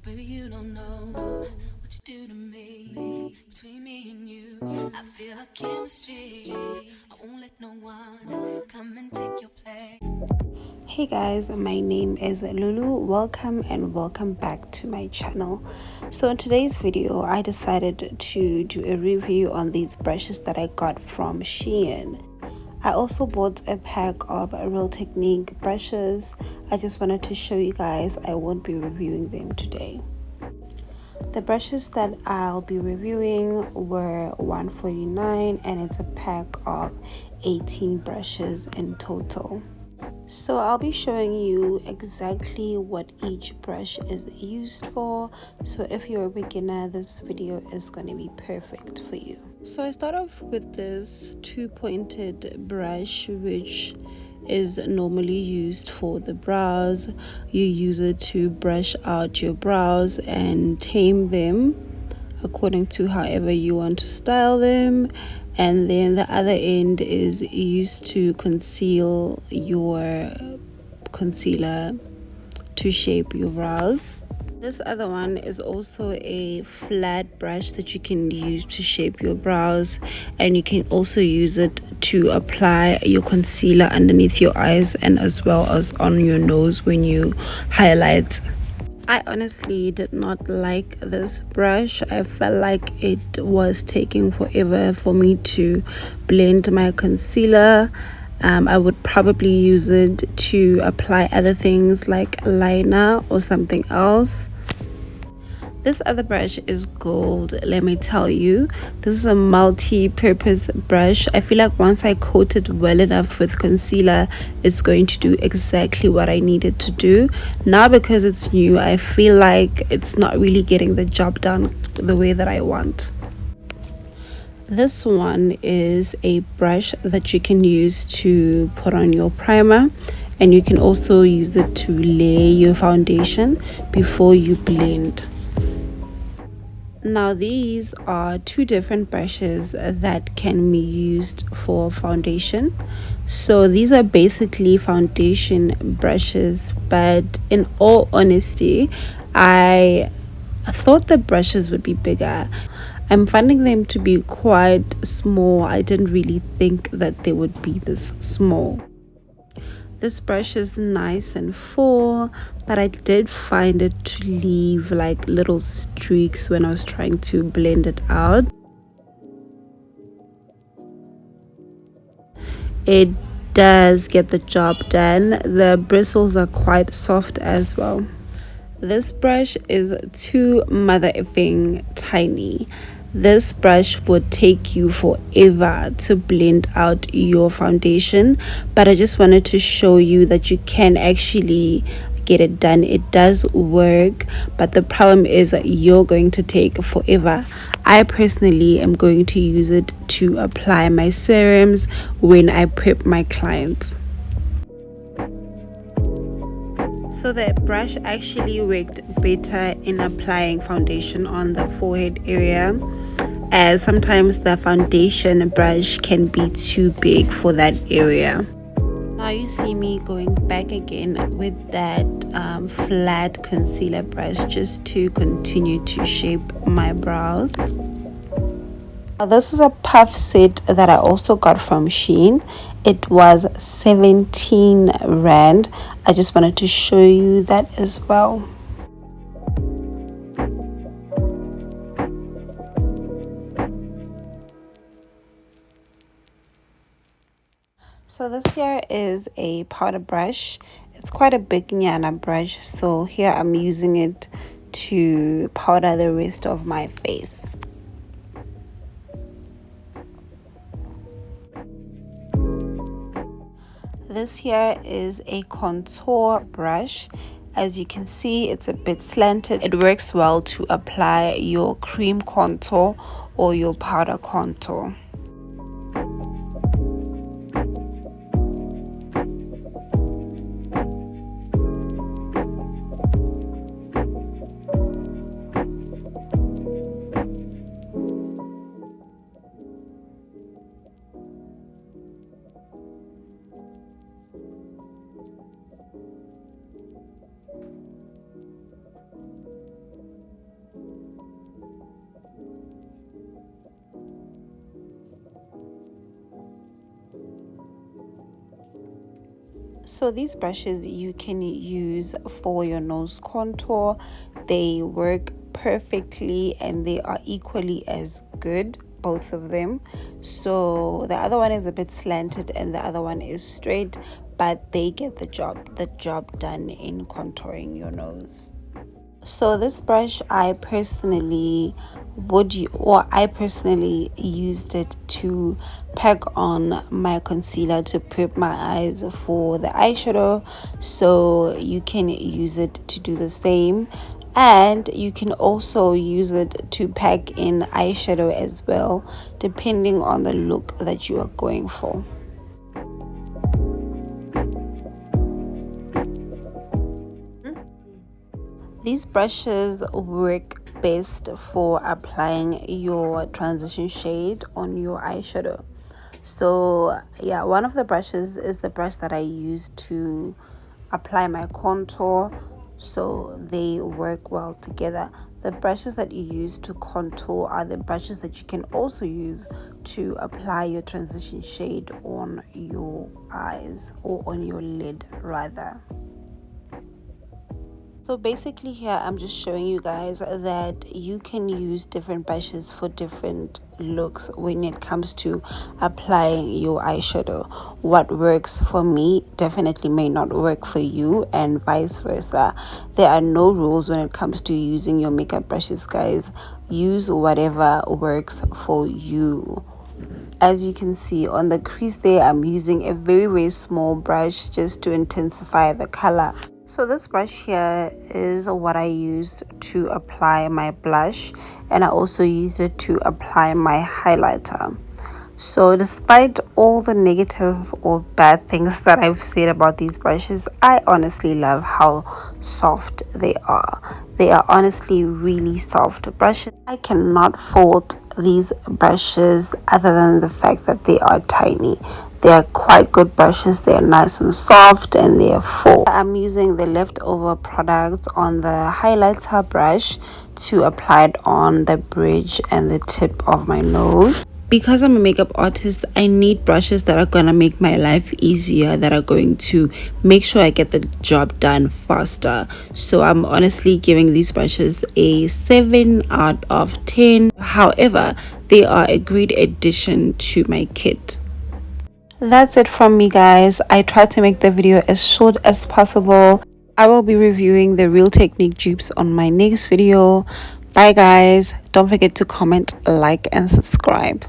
Baby, you don't know what you do to me. Between me and you, I feel like chemistry. I won't let no one come and take your place. Hey guys, my name is Lulu. Welcome and welcome back to my channel. So in today's video, I decided to do a review on these brushes that I got from Shein. I also bought a pack of Real Technique brushes. I just wanted to show you guys. I won't be reviewing them today. The brushes that I'll be reviewing were $149 and it's a pack of 18 brushes in total. So I'll be showing you exactly what each brush is used for. So if you're a beginner, this video is going to be perfect for you. So I start off with this two-pointed brush, which is normally used for the brows. You use it to brush out your brows and tame them according to however you want to style them, and then the other end is used to conceal your concealer to shape your brows. This other one is also a flat brush that you can use to shape your brows, and you can also use it to apply your concealer underneath your eyes and as well as on your nose when you highlight. I honestly did not like this brush. I felt like it was taking forever for me to blend my concealer. I would probably use it to apply other things like liner or something else. This other brush is gold, let me tell you. This is a multi-purpose brush. I feel like once I coat it well enough with concealer, it's going to do exactly what I need it to do. Now because it's new, I feel like it's not really getting the job done the way that I want. This one is a brush that you can use to put on your primer, and you can also use it to lay your foundation before you blend. Now these are two different brushes that can be used for foundation. So these are basically foundation brushes, but in all honesty, I thought the brushes would be bigger. I'm finding them to be quite small. I didn't really think that they would be this small. This brush is nice and full, but I did find it to leave like little streaks when I was trying to blend it out. It does get the job done. The bristles are quite soft as well. This brush is too mother effing tiny. This brush would take you forever to blend out your foundation, but I just wanted to show you that you can actually get it done. It does work, but the problem is that you're going to take forever. I personally am going to use it to apply my serums when I prep my clients. So the brush actually worked better in applying foundation on the forehead area, as sometimes the foundation brush can be too big for that area. Now you see me going back again with that flat concealer brush just to continue to shape my brows. Now this is a puff set that I also got from Shein. It was 17 rand. I just wanted to show you that as well. So this here is a powder brush. It's quite a big Nyana brush, so here I'm using it to powder the rest of my face. This here is a contour brush. As you can see, it's a bit slanted. It works well to apply your cream contour or your powder contour. So these brushes you can use for your nose contour. They work perfectly and they are equally as good, both of them. So the other one is a bit slanted and the other one is straight, but they get the job done in contouring your nose. So this brush I personally used it to pack on my concealer to prep my eyes for the eyeshadow. So you can use it to do the same, and you can also use it to pack in eyeshadow as well, depending on the look that you are going for. These brushes work best for applying your transition shade on your eyeshadow. So yeah, one of the brushes is the brush that I use to apply my contour, so they work well together. The brushes that you use to contour are the brushes that you can also use to apply your transition shade on your eyes, or on your lid rather. So basically here I'm just showing you guys that you can use different brushes for different looks when it comes to applying your eyeshadow. What works for me definitely may not work for you, and vice versa. There are no rules when it comes to using your makeup brushes, guys. Use whatever works for you. As you can see on the crease there, I'm using a very small brush just to intensify the color. So this brush here is what I used to apply my blush, and I also used it to apply my highlighter. So despite all the negative or bad things that I've said about these brushes, I honestly love how soft they are. They are honestly really soft brushes. I cannot fault these brushes other than the fact that they are tiny. They are quite good brushes. They are nice and soft and they are full. I'm using the leftover product on the highlighter brush to apply it on the bridge and the tip of my nose. Because I'm a makeup artist, I need brushes that are gonna make my life easier, that are going to make sure I get the job done faster. So I'm honestly giving these brushes a 7 out of 10. However, they are a great addition to my kit. That's it from me, guys. I tried to make the video as short as possible. I will be reviewing the Real Technique dupes on my next video. Bye guys. Don't forget to comment, like and subscribe.